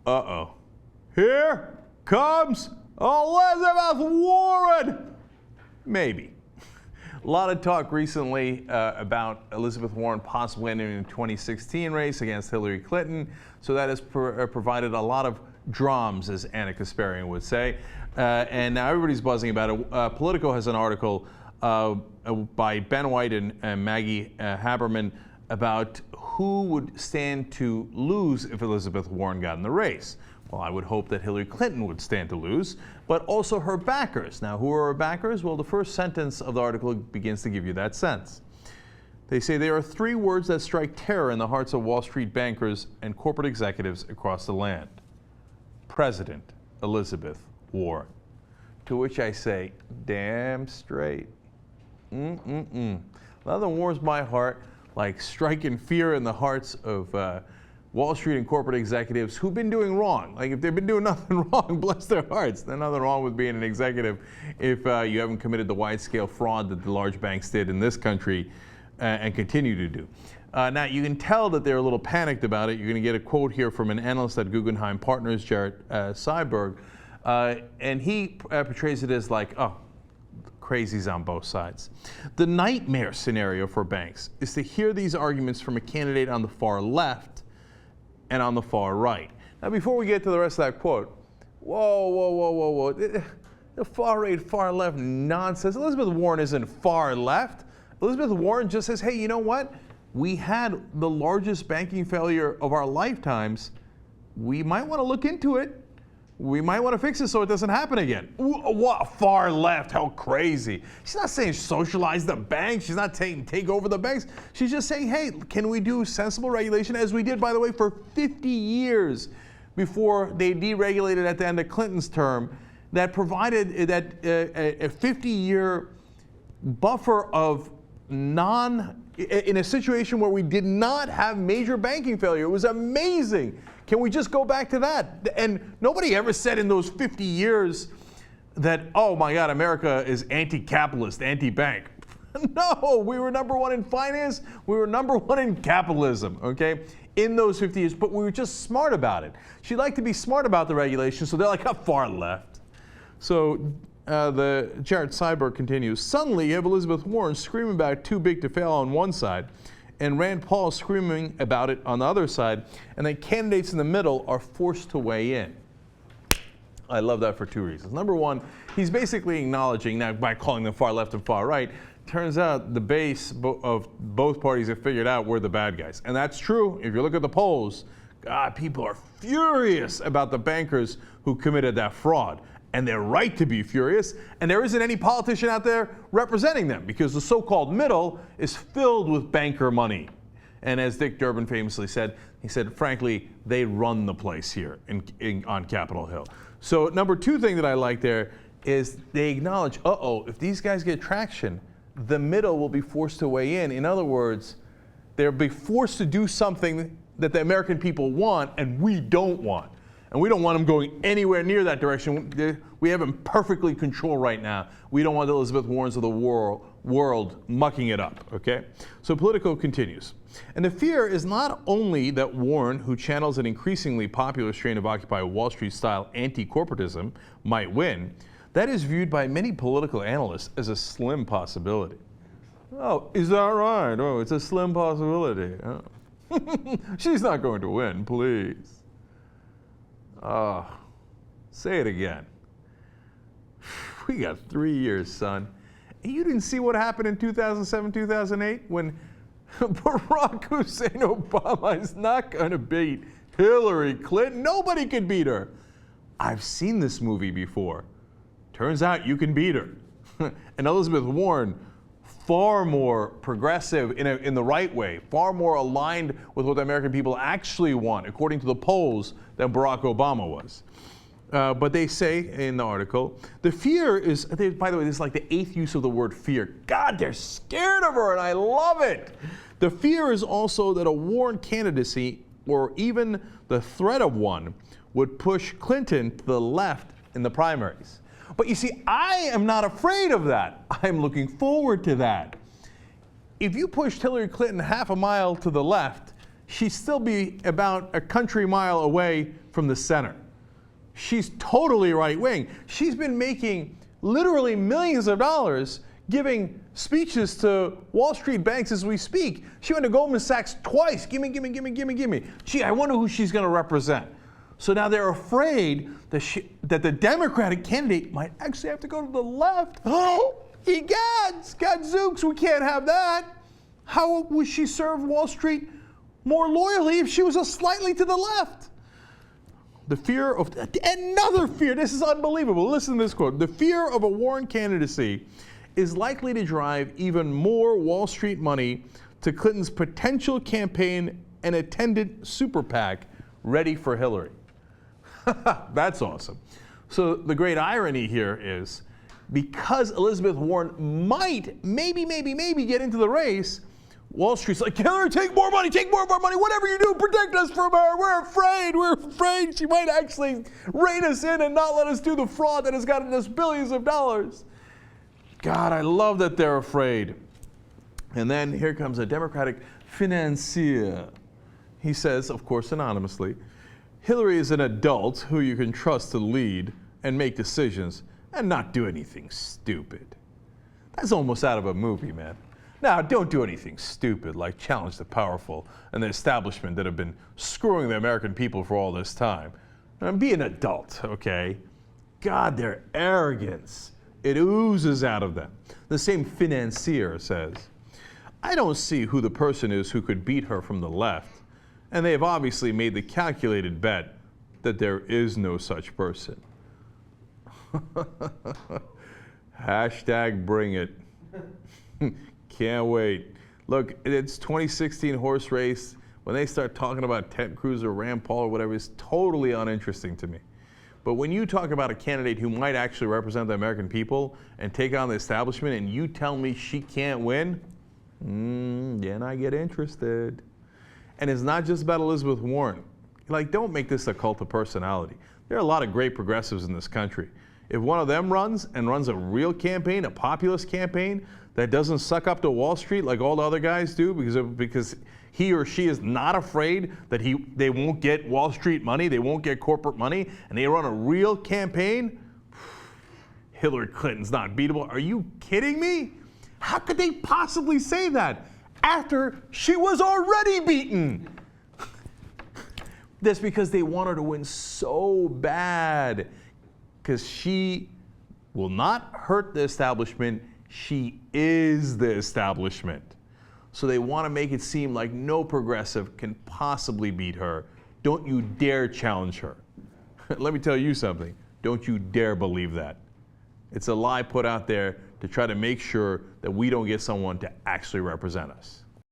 Uh-oh. Here comes Elizabeth Warren. Maybe. A lot of talk recently about Elizabeth Warren possibly entering the 2016 race against Hillary Clinton. So that has provided a lot of drums, as Anna Kasparian would say. And now everybody's buzzing about it. Politico has an article by Ben White and Maggie Haberman about who would stand to lose if Elizabeth Warren got in the race. Well, I would hope that Hillary Clinton would stand to lose, but also her backers. Now, who are her backers? Well, the first sentence of the article begins to give you that sense. They say there are three words that strike terror in the hearts of Wall Street bankers and corporate executives across the land. President Elizabeth Warren. To which I say, damn straight. Nothing warms my heart like striking fear in the hearts of Wall Street and corporate executives who've been doing wrong. Like if they've been doing nothing wrong, bless their hearts. There's nothing wrong with being an executive if you haven't committed the wide-scale fraud that the large banks did in this country and continue to do. Now, you can tell that they're a little panicked about it. You're going to get a quote here from an analyst at Guggenheim Partners, Jared Seiberg, and he portrays it as like, oh, crazies on both sides. The nightmare scenario for banks is to hear these arguments from a candidate on the far left and on the far right. Now, before we get to the rest of that quote, whoa. The far right, far left nonsense. Elizabeth Warren isn't far left. Elizabeth Warren just says, hey, you know what? We had the largest banking failure of our lifetimes. We might want to look into it. We might want to fix it so it doesn't happen again. What? Far left? How crazy. She's not saying socialize the banks. She's not saying take over the banks. She's just saying, hey, can we do sensible regulation, as we did, by the way, for 50 years before they deregulated at the end of Clinton's term, that provided that a 50-year buffer of in a situation where we did not have major banking failure. It was amazing. Can we just go back to that? And nobody ever said in those 50 years that, oh my God, America is anti-capitalist, anti-bank. No, we were number one in finance. We were number one in capitalism, okay, in those 50 years. But we were just smart about it. She'd like to be smart about the regulation, so they're like, how far left? So the Jared Seiberg continues, suddenly you have Elizabeth Warren screaming about too big to fail on one side, and Rand Paul screaming about it on the other side, and then candidates in the middle are forced to weigh in. I love that for two reasons. Number one, he's basically acknowledging, now by calling them far left and far right, turns out the base of both parties have figured out we're the bad guys. And that's true. If you look at the polls, God, people are furious about the bankers who committed that fraud. And they're right to be furious, and there isn't any politician out there representing them because the so-called middle is filled with banker money. And as Dick Durbin famously said, he said, frankly, they run the place here on Capitol Hill. So number two thing that I like there is they acknowledge, if these guys get traction, the middle will be forced to weigh in. In other words, they'll be forced to do something that the American people want and we don't want. And we don't want them going anywhere near that direction. We have them perfectly controlled right now. We don't want the Elizabeth Warrens of the world mucking it up, okay? So Politico continues. And the fear is not only that Warren, who channels an increasingly popular strain of Occupy Wall Street-style anti-corporatism, might win. That is viewed by many political analysts as a slim possibility. Oh, is that right? Oh, it's a slim possibility. Oh. She's not going to win, please. Say it again. We got 3 years, son. And you didn't see what happened in 2007, 2008 when Barack Hussein Obama is not going to beat Hillary Clinton. Nobody could beat her. I've seen this movie before. Turns out you can beat her. And Elizabeth Warren, far more progressive in the right way, far more aligned with what the American people actually want, according to the polls, than Barack Obama was. But they say in the article, the fear is, by the way, this is like the 8th use of the word fear. God, they're scared of her, and I love it. The fear is also that a Warren candidacy, or even the threat of one, would push Clinton to the left in the primaries. But you see, I am not afraid of that. I'm looking forward to that. If you pushed Hillary Clinton half a mile to the left, she'd still be about a country mile away from the center. She's totally right-wing. She's been making literally millions of dollars giving speeches to Wall Street banks as we speak. She went to Goldman Sachs twice. Gimme, gimme, gimme, gimme, gimme. Gee, I wonder who she's going to represent. So now they're afraid that the Democratic candidate might actually have to go to the left. Oh, gadzooks, we can't have that. How would she serve Wall Street more loyally if she was a slightly to the left? The fear of, another fear, this is unbelievable. Listen to this quote. The fear of a Warren candidacy is likely to drive even more Wall Street money to Clinton's potential campaign and attendant super PAC ready for Hillary. That's awesome. So the great irony here is because Elizabeth Warren might, maybe get into the race, Wall Street's like, Hillary, take more money, whatever you do, protect us from her. We're afraid she might actually rein us in and not let us do the fraud that has gotten us billions of dollars. God, I love that they're afraid. And then here comes a Democratic financier. He says, of course anonymously, Hillary is an adult who you can trust to lead and make decisions and not do anything stupid. That's almost out of a movie, man. Now, don't do anything stupid like challenge the powerful and the establishment that have been screwing the American people for all this time. And be an adult, okay? God, their arrogance, it oozes out of them. The same financier says, I don't see who the person is who could beat her from the left, and they have obviously made the calculated bet that there is no such person. Hashtag bring it. Can't wait. Look, it's 2016 horse race. When they start talking about Ted Cruz or Rand Paul or whatever, it's totally uninteresting to me. But when you talk about a candidate who might actually represent the American people and take on the establishment and you tell me she can't win, then I get interested. And it's not just about Elizabeth Warren. Like, don't make this a cult of personality. There are a lot of great progressives in this country. If one of them runs a real campaign, a populist campaign, that doesn't suck up to Wall Street like all the other guys do because he or she is not afraid that they won't get Wall Street money, they won't get corporate money, and they run a real campaign, Hillary Clinton's not beatable. Are you kidding me? How could they possibly say that after she was already beaten? That's because they want her to win so bad because she will not hurt the establishment. She is the establishment. So they want to make it seem like no progressive can possibly beat her. Don't you dare challenge her. Let me tell you something. Don't you dare believe that. It's a lie put out there to try to make sure that we don't get someone to actually represent us.